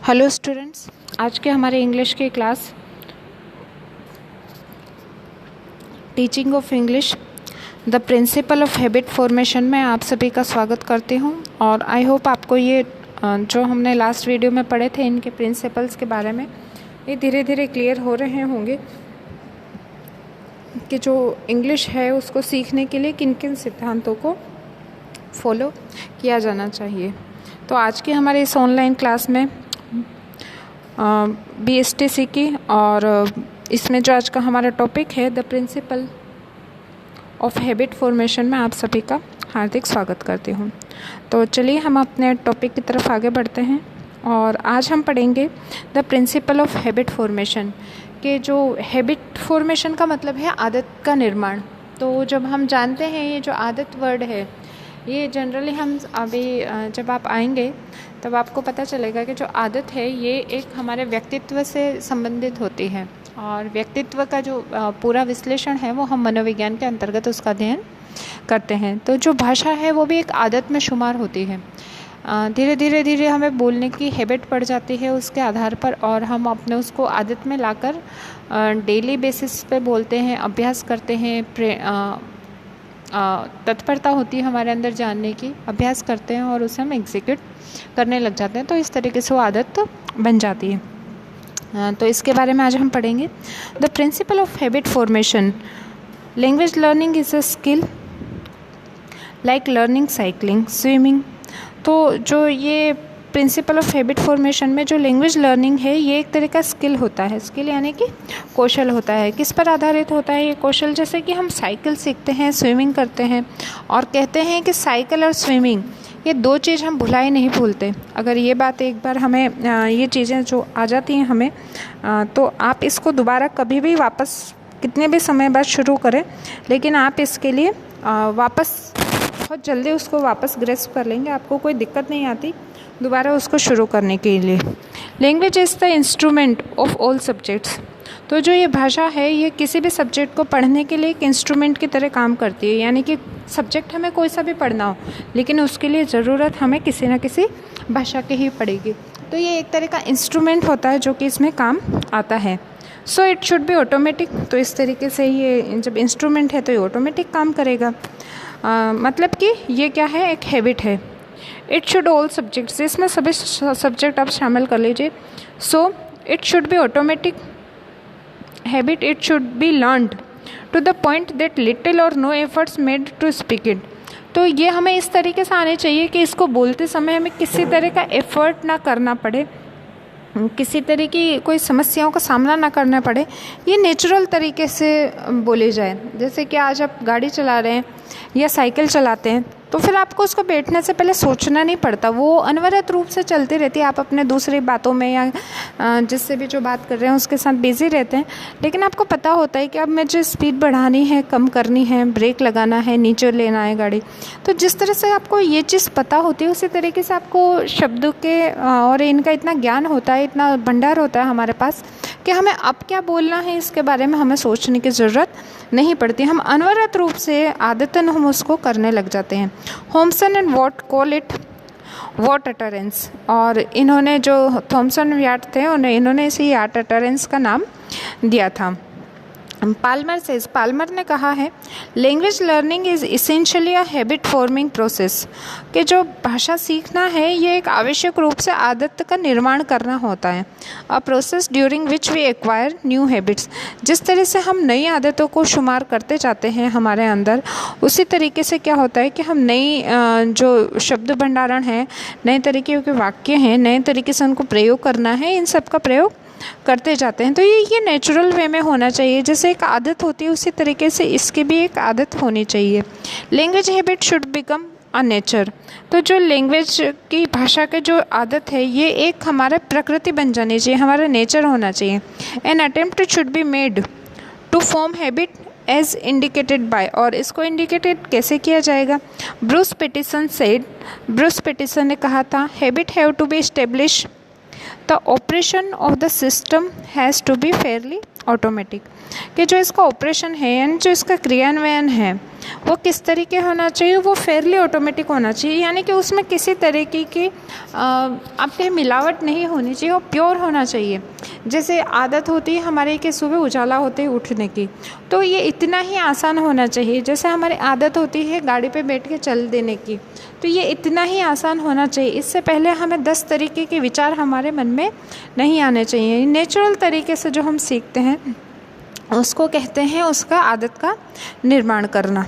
Hello students, आज के हमारे इंग्लिश की class teaching of English the principle of habit formation में आप सभी का स्वागत करती हूँ। और आई होप आपको ये जो हमने लास्ट वीडियो में पढ़े थे इनके प्रिंसिपल्स के बारे में ये धीरे धीरे क्लियर हो रहे होंगे कि जो इंग्लिश है उसको सीखने के लिए किन किन सिद्धांतों को फॉलो किया जाना चाहिए। तो आज की हमारे इस ऑनलाइन क्लास में BSTC की और इसमें जो आज का हमारा टॉपिक है the principle of habit formation में आप सभी का हार्दिक स्वागत करती हूँ। तो चलिए हम अपने टॉपिक की तरफ आगे बढ़ते हैं और आज हम पढ़ेंगे the principle of habit formation के जो हैबिट फॉर्मेशन का मतलब है आदत का निर्माण। तो जब हम जानते हैं ये जो आदत वर्ड है ये जनरली हम अभी जब आप आएंगे तब आपको पता चलेगा कि जो आदत है ये एक हमारे व्यक्तित्व से संबंधित होती है और व्यक्तित्व का जो पूरा विश्लेषण है वो हम मनोविज्ञान के अंतर्गत उसका अध्ययन करते हैं। तो जो भाषा है वो भी एक आदत में शुमार होती है। धीरे धीरे हमें बोलने की हैबिट पड़ जाती है उसके आधार पर और हम अपने उसको आदत में लाकर डेली बेसिस पे बोलते हैं, अभ्यास करते हैं, तत्परता होती है हमारे अंदर जानने की, अभ्यास करते हैं और उसे हम एग्जीक्यूट करने लग जाते हैं। तो इस तरीके से वो आदत बन जाती है। तो इसके बारे में आज हम पढ़ेंगे the principle of habit formation. Language learning is a skill like learning cycling, swimming. तो जो ये प्रिंसिपल ऑफ हैबिट फॉर्मेशन में जो लैंग्वेज लर्निंग है ये एक तरह का स्किल होता है। स्किल यानी कि कौशल होता है। किस पर आधारित होता है ये कौशल? जैसे कि हम साइकिल सीखते हैं, स्विमिंग करते हैं और कहते हैं कि साइकिल और स्विमिंग ये दो चीज़ हम भुला ही नहीं भूलते। अगर ये बात एक बार हमें ये चीज़ें जो आ जाती हैं हमें तो आप इसको दोबारा कभी भी वापस कितने भी समय बाद शुरू करें लेकिन आप इसके लिए वापस बहुत जल्दी उसको वापस ग्रेस्प कर लेंगे, आपको कोई दिक्कत नहीं आती दोबारा उसको शुरू करने के लिए। Language is the instrument of all subjects. तो जो ये भाषा है ये किसी भी सब्जेक्ट को पढ़ने के लिए एक इंस्ट्रूमेंट की तरह काम करती है। यानी कि सब्जेक्ट हमें कोई सा भी पढ़ना हो लेकिन उसके लिए ज़रूरत हमें किसी न किसी भाषा की ही पड़ेगी। तो ये एक तरह का इंस्ट्रूमेंट होता है जो कि इसमें काम आता है। सो इट शुड बी ऑटोमेटिक। तो इस तरीके से ये जब इंस्ट्रूमेंट है तो ये ऑटोमेटिक काम करेगा। मतलब कि ये क्या है, एक हैबिट है। इट शुड ऑल सब्जेक्ट्स, इसमें सभी सब्जेक्ट आप शामिल कर लीजिए। So it should be automatic habit, it should be learned to the point that little or no efforts made to speak it. तो ये हमें इस तरीके से आने चाहिए कि इसको बोलते समय हमें किसी तरह का एफर्ट ना करना पड़े, किसी तरह की कोई समस्याओं का सामना ना करना पड़े, ये नेचुरल तरीके से बोले जाए। जैसे कि आज आप गाड़ी चला रहे हैं या साइकिल चलाते हैं तो फिर आपको उसको बैठने से पहले सोचना नहीं पड़ता, वो अनवरत रूप से चलती रहती है। आप अपने दूसरी बातों में या जिससे भी जो बात कर रहे हैं उसके साथ बिजी रहते हैं लेकिन आपको पता होता है कि अब मुझे स्पीड बढ़ानी है, कम करनी है, ब्रेक लगाना है, नीचे लेना है गाड़ी। तो जिस तरह से आपको ये चीज़ पता होती है उसी तरीके से आपको शब्दों के और इनका इतना ज्ञान होता है, इतना भंडार होता है हमारे पास कि हमें अब क्या बोलना है इसके बारे में हमें सोचने की ज़रूरत नहीं पड़ती। हम अनवरत रूप से आदतन हम उसको करने लग जाते हैं। Thomson and what call it what utterance. और इन्होंने जो थॉमसन व्याट थे इन्होंने इसे याट अटरेंस का नाम दिया था। पाल्मर ने कहा है language learning is essentially a habit forming process, कि जो भाषा सीखना है ये एक आवश्यक रूप से आदत का निर्माण करना होता है। A process during which we acquire new habits. जिस तरह से हम नई आदतों को शुमार करते जाते हैं हमारे अंदर उसी तरीके से क्या होता है कि हम नई जो शब्द भंडारण है, नए तरीके के वाक्य हैं, नए तरीके से उनको प्रयोग करना है, इन सब का प्रयोग करते जाते हैं। तो ये नेचुरल वे में होना चाहिए। जैसे एक आदत होती है उसी तरीके से इसकी भी एक आदत होनी चाहिए। Language habit should become a nature. तो जो लैंग्वेज की भाषा की जो आदत है ये एक हमारा प्रकृति बन जानी चाहिए, हमारा नेचर होना चाहिए। An attempt should be made to form habit as indicated by. और इसको इंडिकेटेड कैसे किया जाएगा? ब्रूस पेटिसन ने कहा था habit have to be establish the operation of the system has to be fairly automatic. कि जो इसका ऑपरेशन है यानी जो इसका क्रियान्वयन है वो किस तरीके होना चाहिए, वो फेयरली ऑटोमेटिक होना चाहिए, यानी कि उसमें किसी तरीके की आपके मिलावट नहीं होनी चाहिए, वो प्योर होना चाहिए। जैसे आदत होती है हमारे कि सुबह उजाला होते ही उठने की, तो ये इतना ही आसान होना चाहिए। जैसे हमारी आदत होती है गाड़ी पे बैठ के चल देने की, तो ये इतना ही आसान होना चाहिए। इससे पहले हमें 10 तरीके के विचार हमारे मन में नहीं आने चाहिए। नेचुरल तरीके से जो हम सीखते हैं उसको कहते हैं उसका आदत का निर्माण करना।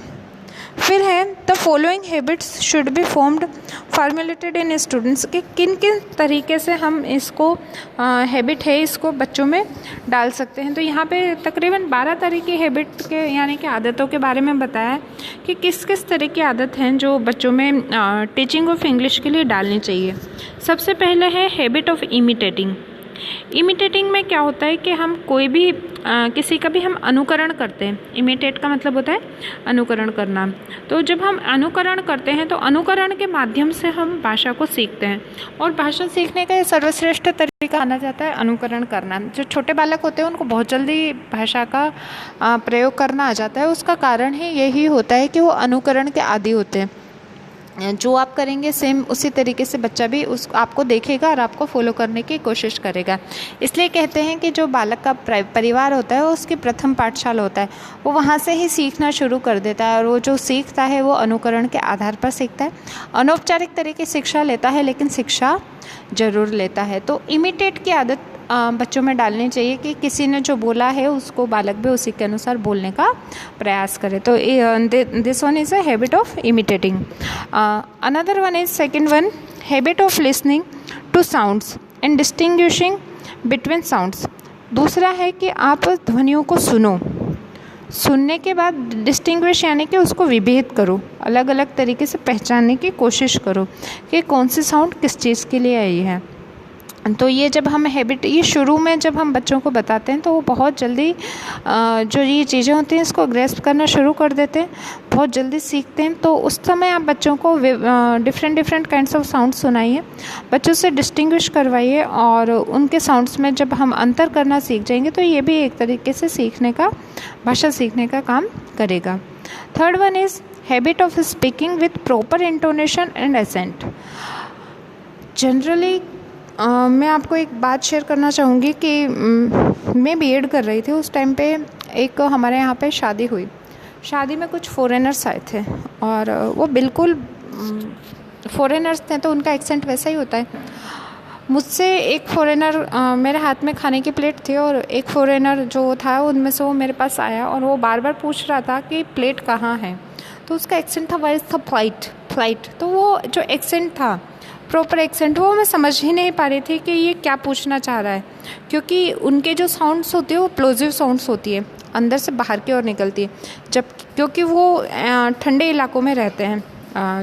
फिर है the following habits should be formed formulated in students, कि किन किन तरीके से हम इसको हैबिट है इसको बच्चों में डाल सकते हैं। तो यहाँ पे तकरीबन 12 तरीके हैबिट के यानी कि आदतों के बारे में बताया है कि किस किस तरह की आदत हैं जो बच्चों में टीचिंग ऑफ इंग्लिश के लिए डालनी चाहिए। सबसे पहले है हैबिट ऑफ इमिटेटिंग। इमिटेटिंग में क्या होता है कि हम कोई भी किसी का भी हम अनुकरण करते हैं। इमिटेट का मतलब होता है अनुकरण करना। तो जब हम अनुकरण करते हैं तो अनुकरण के माध्यम से हम भाषा को सीखते हैं, और भाषा सीखने का सर्वश्रेष्ठ तरीका माना जाता है अनुकरण करना। जो छोटे बालक होते हैं उनको बहुत जल्दी भाषा का प्रयोग करना आ जाता है। उसका कारण ही यही होता है कि वो अनुकरण के आदी होते हैं। जो आप करेंगे सेम उसी तरीके से बच्चा भी उस आपको देखेगा और आपको फॉलो करने की कोशिश करेगा। इसलिए कहते हैं कि जो बालक का परिवार होता है वो उसकी प्रथम पाठशाला होता है। वो वहाँ से ही सीखना शुरू कर देता है, और वो जो सीखता है वो अनुकरण के आधार पर सीखता है। अनौपचारिक तरीके से शिक्षा लेता है, लेकिन शिक्षा ज़रूर लेता है। तो इमिटेट की आदत बच्चों में डालनी चाहिए कि किसी ने जो बोला है उसको बालक भी उसी के अनुसार बोलने का प्रयास करे। तो this one is a habit of imitating. Another one is second one, habit of listening to sounds and distinguishing between sounds. दूसरा है कि आप ध्वनियों को सुनो, सुनने के बाद डिस्टिंग्विश यानी कि उसको विभेद करो, अलग अलग तरीके से पहचानने की कोशिश करो कि कौन सी साउंड किस चीज़ के लिए आई है। तो ये जब हम हैबिट ये शुरू में जब हम बच्चों को बताते हैं तो वो बहुत जल्दी जो ये चीज़ें होती हैं इसको ग्रेस्प करना शुरू कर देते हैं, बहुत जल्दी सीखते हैं। तो उस समय आप बच्चों को डिफरेंट काइंड्स ऑफ साउंड सुनाइए, बच्चों से डिस्टिंग्विश करवाइए, और उनके साउंड्स में जब हम अंतर करना सीख जाएंगे तो ये भी एक तरीके से सीखने का, भाषा सीखने का काम करेगा। Third one is habit of speaking with proper intonation and accent. Generally मैं आपको एक बात शेयर करना चाहूँगी कि मैं बीएड कर रही थी उस टाइम पे। एक हमारे यहाँ पे शादी हुई, शादी में कुछ फॉरेनर्स आए थे, और वो बिल्कुल फॉरेनर्स थे तो उनका एक्सेंट वैसा ही होता है। मुझसे एक फ़ॉरेनर मेरे हाथ में खाने की प्लेट थी, और एक फ़ॉरेनर जो था उनमें से वो मेरे पास आया और वो बार बार पूछ रहा था कि प्लेट कहाँ है। तो उसका एक्सेंट था वाइज था फ्लाइट। तो वो जो एक्सेंट था प्रॉपर एक्सेंट वो मैं समझ ही नहीं पा रही थी कि ये क्या पूछना चाह रहा है, क्योंकि उनके जो साउंड्स होते हैं वो प्लोजिव साउंड्स होती है, अंदर से बाहर की ओर निकलती है। जब क्योंकि वो ठंडे इलाकों में रहते हैं,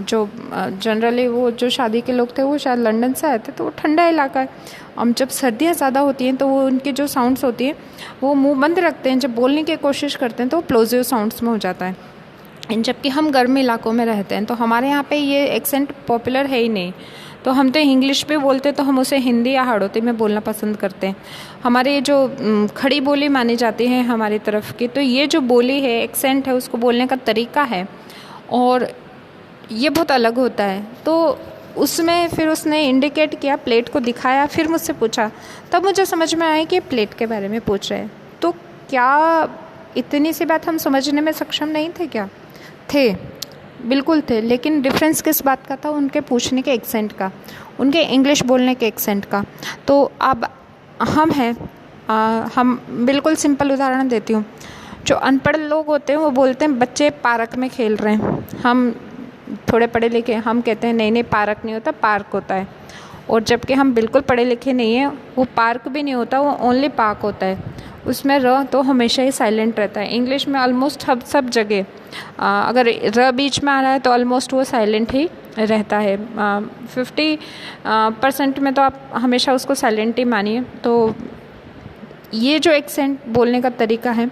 जो जनरली वो जो शादी के लोग थे वो शायद लंदन से आए थे, तो वो ठंडा इलाका है। अब जब सर्दियाँ ज़्यादा होती हैं तो वो उनके जो साउंड्स होती हैं वो मुंह बंद रखते हैं, जब बोलने की कोशिश करते हैं तो वो प्लोजिव साउंड्स में हो जाता है। जबकि हम गर्म इलाकों में रहते हैं तो हमारे यहाँ पे ये एक्सेंट पॉपुलर है ही नहीं, तो हम तो इंग्लिश भी बोलते तो हम उसे हिंदी या हाड़ौती में बोलना पसंद करते हैं। हमारे जो खड़ी बोली मानी जाती है हमारी तरफ की, तो ये जो बोली है एक्सेंट है उसको बोलने का तरीका है और ये बहुत अलग होता है। तो उसमें फिर उसने इंडिकेट किया, प्लेट को दिखाया, फिर मुझसे पूछा, तब मुझे समझ में आया कि प्लेट के बारे में पूछ रहे हैं। तो क्या इतनी सी बात हम समझने में सक्षम नहीं थे क्या? थे, बिल्कुल थे, लेकिन डिफरेंस किस बात का था? उनके पूछने के एक्सेंट का, उनके इंग्लिश बोलने के एक्सेंट का। तो अब हम हैं, हम बिल्कुल सिंपल उदाहरण देती हूँ। जो अनपढ़ लोग होते हैं वो बोलते हैं बच्चे पार्क में खेल रहे हैं, हम थोड़े पढ़े लिखे हम कहते हैं नहीं नहीं पार्क नहीं होता, पार्क होता है। और जबकि हम बिल्कुल पढ़े लिखे नहीं हैं, वो पार्क भी नहीं होता, वो ओनली पार्क होता है। उसमें र तो हमेशा ही साइलेंट रहता है। इंग्लिश में ऑलमोस्ट सब जगह अगर र बीच में आ रहा है तो ऑलमोस्ट वो साइलेंट ही रहता है। 50% में तो आप हमेशा उसको साइलेंट ही मानिए। तो ये जो एक्सेंट बोलने का तरीका है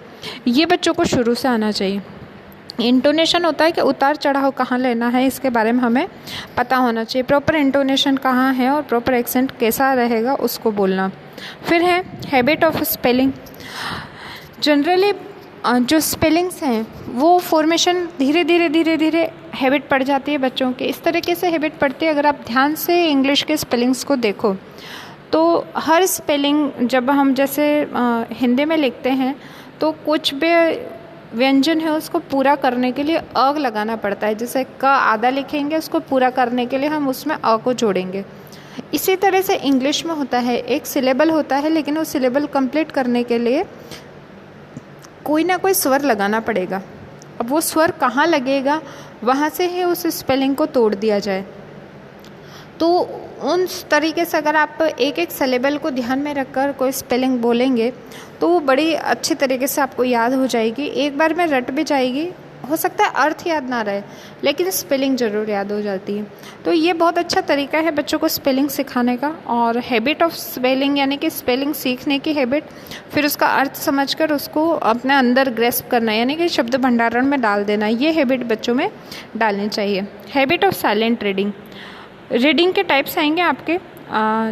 ये बच्चों को शुरू से आना चाहिए। इंटोनेशन होता है कि उतार चढ़ाव कहाँ लेना है, इसके बारे में हमें पता होना चाहिए। प्रॉपर इंटोनेशन कहाँ है और प्रॉपर एक्सेंट कैसा रहेगा उसको बोलना। फिर है हैबिट ऑफ स्पेलिंग। जनरली जो स्पेलिंग्स हैं वो फॉर्मेशन धीरे धीरे हैबिट पड़ जाती है बच्चों के। इस तरीके से हैबिट पड़ती है, अगर आप ध्यान से इंग्लिश के स्पेलिंग्स को देखो तो हर स्पेलिंग जब हम जैसे हिंदी में लिखते हैं तो कुछ भी व्यंजन है उसको पूरा करने के लिए अ लगाना पड़ता है। जैसे क आधा लिखेंगे, उसको पूरा करने के लिए हम उसमें अ को जोड़ेंगे। इसी तरह से इंग्लिश में होता है, एक सिलेबल होता है लेकिन वो सिलेबल कंप्लीट करने के लिए कोई ना कोई स्वर लगाना पड़ेगा। अब वो स्वर कहाँ लगेगा, वहाँ से ही उस स्पेलिंग को तोड़ दिया जाए। तो उस तरीके से अगर आप एक एक सिलेबल को ध्यान में रखकर कोई स्पेलिंग बोलेंगे तो वो बड़ी अच्छी तरीके से आपको याद हो जाएगी। एक बार में रट भी जाएगी, हो सकता है अर्थ याद ना रहे लेकिन स्पेलिंग ज़रूर याद हो जाती है। तो ये बहुत अच्छा तरीका है बच्चों को स्पेलिंग सिखाने का। और हैबिट ऑफ स्पेलिंग यानी कि स्पेलिंग सीखने की हैबिट, फिर उसका अर्थ समझकर उसको अपने अंदर ग्रेस्प करना यानी कि शब्द भंडारण में डाल देना, ये हैबिट बच्चों में डालनी चाहिए। Habit of silent reading, reading के टाइप्स आएंगे आपके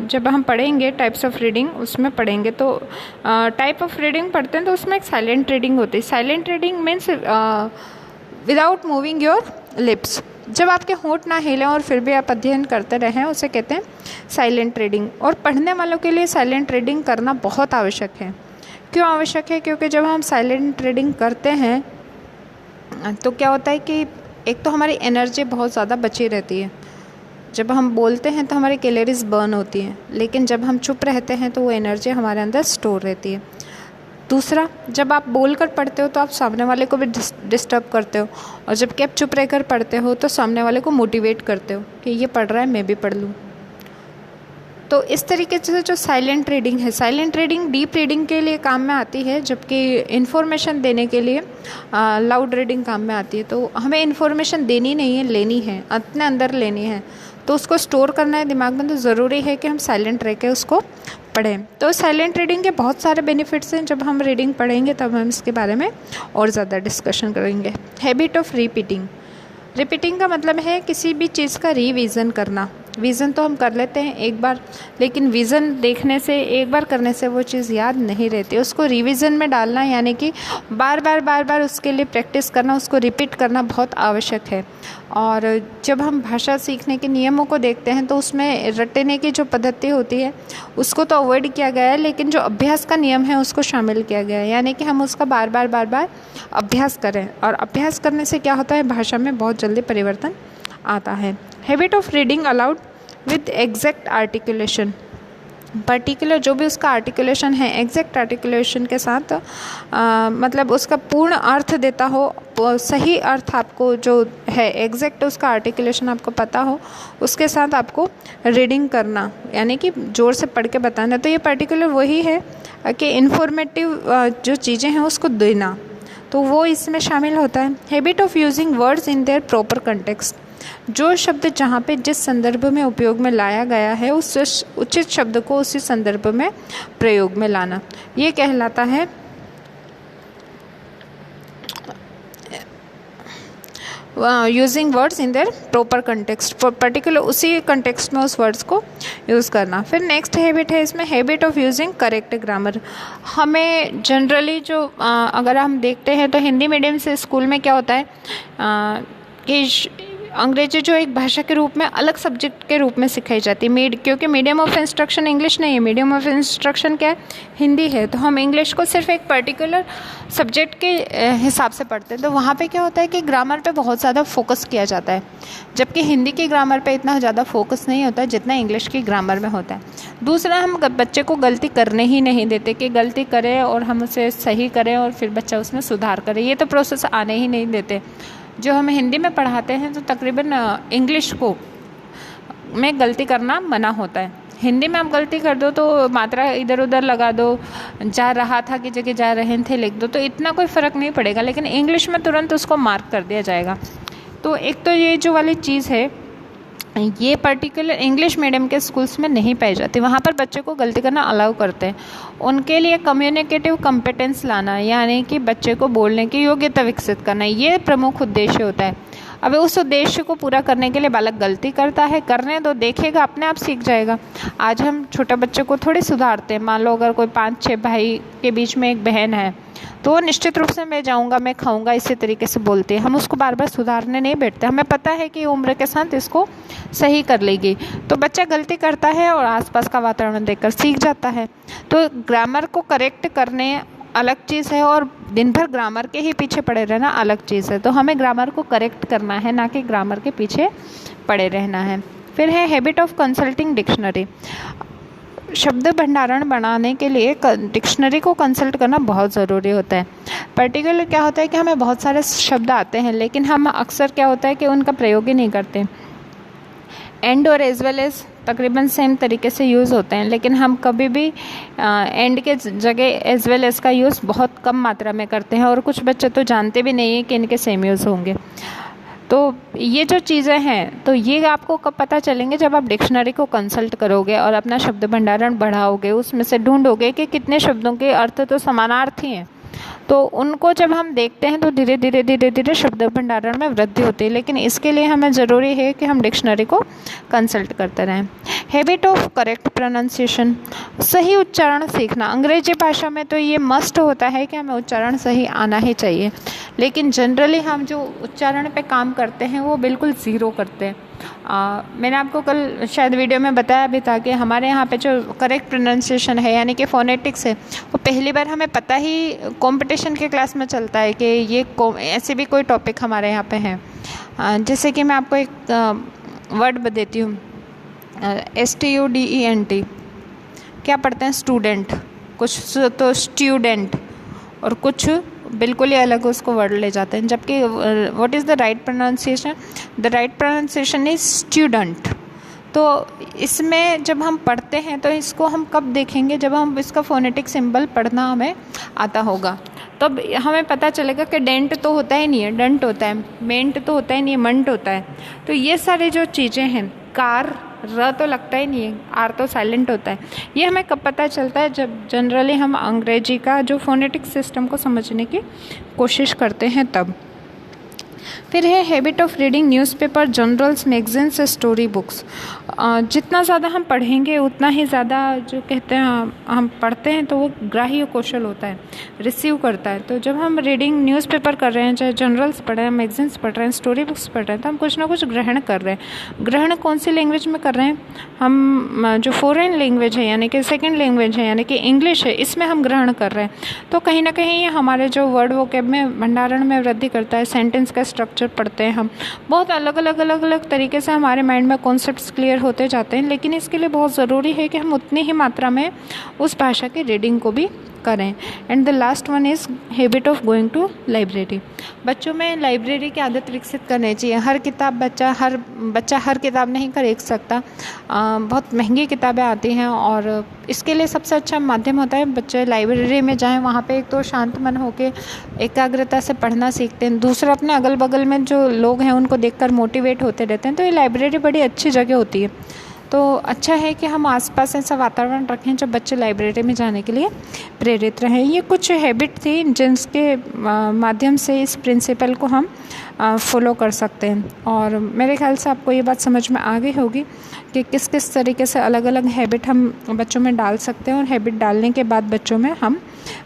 जब हम पढ़ेंगे टाइप्स ऑफ रीडिंग, उसमें पढ़ेंगे तो टाइप ऑफ रीडिंग पढ़ते हैं तो उसमें एक साइलेंट रीडिंग होती है। Silent reading means without moving your lips, जब आपके होंठ ना हिले और फिर भी आप अध्ययन करते रहें, उसे कहते हैं साइलेंट रीडिंग। और पढ़ने वालों के लिए साइलेंट रीडिंग करना बहुत आवश्यक है। क्यों आवश्यक है? क्योंकि जब हम साइलेंट रीडिंग करते हैं तो क्या होता है कि एक तो हमारी एनर्जी बहुत ज़्यादा बची रहती है। जब हम बोलते हैं तो हमारी कैलोरीज बर्न होती हैं, लेकिन जब हम चुप रहते हैं तो वो एनर्जी हमारे अंदर स्टोर रहती है। दूसरा, जब आप बोलकर पढ़ते हो तो आप सामने वाले को भी डिस्टर्ब करते हो, और जबकि आप चुप रहकर पढ़ते हो तो सामने वाले को मोटिवेट करते हो कि ये पढ़ रहा है मैं भी पढ़ लूँ। तो इस तरीके से जो साइलेंट रीडिंग है, साइलेंट रीडिंग डीप रीडिंग के लिए काम में आती है, जबकि इन्फॉर्मेशन देने के लिए लाउड रीडिंग काम में आती है। तो हमें इन्फॉर्मेशन देनी नहीं है, लेनी है, अपने अंदर लेनी है, तो उसको स्टोर करना है दिमाग में, तो ज़रूरी है कि हम साइलेंट रह के उसको पढ़ें। तो साइलेंट रीडिंग के बहुत सारे बेनिफिट्स हैं। जब हम रीडिंग पढ़ेंगे तब हम इसके बारे में और ज़्यादा डिस्कशन करेंगे। हैबिट ऑफ रिपीटिंग, रिपीटिंग का मतलब है किसी भी चीज़ का रिवीजन करना। विज़न तो हम कर लेते हैं एक बार, लेकिन विज़न देखने से, एक बार करने से वो चीज़ याद नहीं रहती। उसको रिवीजन में डालना यानी कि बार बार उसके लिए प्रैक्टिस करना, उसको रिपीट करना बहुत आवश्यक है। और जब हम भाषा सीखने के नियमों को देखते हैं तो उसमें रटने की जो पद्धति होती है उसको तो अवॉइड किया गया है, लेकिन जो अभ्यास का नियम है उसको शामिल किया गया है, यानी कि हम उसका बार बार अभ्यास करें। और अभ्यास करने से क्या होता है, भाषा में बहुत जल्दी परिवर्तन आता है। Habit of reading allowed with exact articulation, particular जो भी उसका आर्टिकुलेशन है एग्जैक्ट आर्टिकुलेशन के साथ मतलब उसका पूर्ण अर्थ देता हो, सही अर्थ आपको जो है एग्जैक्ट उसका आर्टिकुलेशन आपको पता हो, उसके साथ आपको रीडिंग करना यानी कि ज़ोर से पढ़ के बताना। तो ये पर्टिकुलर वही है कि इन्फॉर्मेटिव जो चीज़ें हैं उसको देना, तो वो इसमें शामिल होता है। Habit of using words in their proper context, जो शब्द जहाँ पे जिस संदर्भ में उपयोग में लाया गया है उस उचित शब्द को उसी संदर्भ में प्रयोग में लाना, ये कहलाता है using words in their proper context, particular उसी कंटेक्स्ट में उस वर्ड्स को यूज़ करना। फिर नेक्स्ट हैबिट है इसमें habit of using correct grammar. हमें जनरली जो अगर हम देखते हैं तो हिंदी मीडियम से स्कूल में क्या होता है कि अंग्रेजी जो एक भाषा के रूप में अलग सब्जेक्ट के रूप में सिखाई जाती है, क्योंकि मीडियम ऑफ इंस्ट्रक्शन इंग्लिश नहीं है, मीडियम ऑफ इंस्ट्रक्शन क्या है, हिंदी है। तो हम इंग्लिश को सिर्फ एक पर्टिकुलर सब्जेक्ट के हिसाब से पढ़ते हैं, तो वहाँ पे क्या होता है कि ग्रामर पे बहुत ज़्यादा फोकस किया जाता है, जबकि हिंदी की ग्रामर पे इतना ज़्यादा फोकस नहीं होता जितना इंग्लिश की ग्रामर में होता है। दूसरा, हम बच्चे को गलती करने ही नहीं देते कि गलती करे और हम उसे सही करें और फिर बच्चा उसमें सुधार करे, ये तो प्रोसेस आने ही नहीं देते। जो हम हिंदी में पढ़ाते हैं तो तकरीबन इंग्लिश को में गलती करना मना होता है। हिंदी में आप गलती कर दो तो मात्रा इधर उधर लगा दो, जा रहा था की जगह जा रहे थे लिख दो, तो इतना कोई फ़र्क नहीं पड़ेगा, लेकिन इंग्लिश में तुरंत उसको मार्क कर दिया जाएगा। तो एक तो ये जो वाली चीज़ है ये पर्टिकुलर इंग्लिश मीडियम के स्कूल्स में नहीं पाई जाती, वहाँ पर बच्चे को गलती करना अलाउ करते हैं। उनके लिए कम्युनिकेटिव कॉम्पिटेंस लाना यानी कि बच्चे को बोलने की योग्यता विकसित करना, ये प्रमुख उद्देश्य होता है। अब उस उद्देश्य को पूरा करने के लिए बालक गलती करता है, करने दो, देखेगा, अपने आप सीख जाएगा। आज हम छोटे बच्चे को थोड़ी सुधारते हैं। मान लो अगर कोई 5-6 भाई के बीच में एक बहन है, तो निश्चित रूप से मैं जाऊंगा, मैं खाऊंगा, इसी तरीके से बोलते हैं। हम उसको बार बार सुधारने नहीं बैठते, हमें पता है कि उम्र के साथ इसको सही कर लेगी। तो बच्चा गलती करता है और आसपास का वातावरण देखकर सीख जाता है। तो ग्रामर को करेक्ट करने अलग चीज़ है और दिन भर ग्रामर के ही पीछे पड़े रहना अलग चीज़ है। तो हमें ग्रामर को करेक्ट करना है, ना कि ग्रामर के पीछे पड़े रहना है। फिर है हैबिट ऑफ कंसल्टिंग डिक्शनरी। शब्द भंडारण बनाने के लिए डिक्शनरी को कंसल्ट करना बहुत ज़रूरी होता है। पर्टिकुलर क्या होता है कि हमें बहुत सारे शब्द आते हैं, लेकिन हम अक्सर क्या होता है कि उनका प्रयोग ही नहीं करते। एंड और एज वेल एज तकरीबन सेम तरीके से यूज़ होते हैं, लेकिन हम कभी भी एंड के जगह एज वेल एज का यूज़ बहुत कम मात्रा में करते हैं, और कुछ बच्चे तो जानते भी नहीं हैं कि इनके सेम यूज़ होंगे। तो ये जो चीज़ें हैं, तो ये आपको कब पता चलेंगे, जब आप डिक्शनरी को कंसल्ट करोगे और अपना शब्द भंडारण बढ़ाओगे, उसमें से ढूंढोगे कि कितने शब्दों के अर्थ तो समानार्थी हैं। तो उनको जब हम देखते हैं तो धीरे धीरे शब्द भंडारण में वृद्धि होती है। लेकिन इसके लिए हमें ज़रूरी है कि हम डिक्शनरी को कंसल्ट करते रहें। हैबिट ऑफ करेक्ट प्रोनाउंसिएशन, सही उच्चारण सीखना। अंग्रेजी भाषा में तो ये मस्ट होता है कि हमें उच्चारण सही आना ही चाहिए, लेकिन जनरली हम जो उच्चारण पे काम करते हैं वो बिल्कुल ज़ीरो करते हैं। मैंने आपको कल शायद वीडियो में बताया भी था कि हमारे यहाँ पे जो करेक्ट प्रोनाउंसिएशन है, यानी कि फोनेटिक्स है, वो पहली बार हमें पता ही कंपटीशन के क्लास में चलता है कि ये ऐसे भी कोई टॉपिक हमारे यहाँ पे है। जैसे कि मैं आपको एक वर्ड देती हूँ, STUDENT। क्या पढ़ते हैं? स्टूडेंट। कुछ तो स्टूडेंट, और कुछ बिल्कुल ही अलग उसको वर्ड ले जाते हैं। जबकि what is the right pronunciation? The right pronunciation is student. तो इसमें जब हम पढ़ते हैं तो इसको हम कब देखेंगे? जब हम इसका फोनेटिक सिंबल पढ़ना हमें आता होगा, तब तो हमें पता चलेगा कि डेंट तो होता ही नहीं है, डंट होता है, मेंट तो होता ही नहीं है, मंट होता है। तो ये सारी जो चीज़ें हैं, कार, र तो लगता ही नहीं है, आर तो साइलेंट होता है। ये हमें कब पता चलता है? जब जनरली हम अंग्रेजी का जो फोनेटिक सिस्टम को समझने की कोशिश करते हैं तब। फिर है habit of reading newspaper, journals, magazines, story books. जितना ज़्यादा हम पढ़ेंगे उतना ही ज़्यादा जो कहते हैं हम पढ़ते हैं तो वो ग्राह्य कौशल होता है, रिसीव करता है। तो जब हम रीडिंग न्यूज़पेपर कर रहे हैं, चाहे जर्नल्स पढ़ रहे हैं, मैगजीन्स पढ़ रहे हैं, स्टोरी बुक्स पढ़ रहे हैं, तो हम कुछ ना कुछ ग्रहण कर रहे हैं। ग्रहण कौन सी लैंग्वेज में कर रहे हैं? हम जो फॉरेन लैंग्वेज है, यानी कि सेकेंड लैंग्वेज है, यानी कि इंग्लिश है, इसमें हम ग्रहण कर रहे हैं। तो कहीं ना कहीं ये हमारे जो वर्ड वोकैब में भंडारण में वृद्धि करता है। सेंटेंस का स्ट्रक्चर पढ़ते हैं हम, बहुत अलग अलग तरीके से हमारे माइंड में कॉन्सेप्ट्स क्लियर होते जाते हैं। लेकिन इसके लिए बहुत ज़रूरी है कि हम उतनी ही मात्रा में उस भाषा की रीडिंग को भी करें। And the last one is habit of going to library. बच्चों में लाइब्रेरी की आदत विकसित करनी चाहिए। हर किताब बच्चा हर किताब नहीं खरीद सकता। बहुत महंगी किताबें आती हैं, और इसके लिए सबसे अच्छा माध्यम होता है बच्चे लाइब्रेरी में जाएं। वहाँ पे एक तो शांत मन होकर एकाग्रता से पढ़ना सीखते हैं, दूसरा अपने अगल बगल में जो लोग हैं उनको देखकर मोटिवेट होते रहते हैं। तो ये लाइब्रेरी बड़ी अच्छी जगह होती है। तो अच्छा है कि हम आसपास ऐसा वातावरण रखें जब बच्चे लाइब्रेरी में जाने के लिए प्रेरित रहें। ये कुछ हैबिट थी जिनके माध्यम से इस प्रिंसिपल को हम फॉलो कर सकते हैं। और मेरे ख्याल से आपको ये बात समझ में आ गई होगी कि किस किस तरीके से अलग अलग हैबिट हम बच्चों में डाल सकते हैं, और हैबिट डालने के बाद बच्चों में हम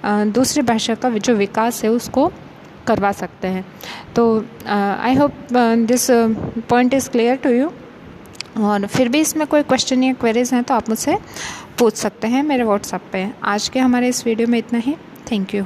दूसरी भाषा का जो विकास है उसको करवा सकते हैं। तो I hope this point is clear to you. और फिर भी इसमें कोई क्वेश्चन या क्वेरीज़ हैं तो आप मुझसे पूछ सकते हैं मेरे व्हाट्सएप पे। आज के हमारे इस वीडियो में इतना ही। Thank you.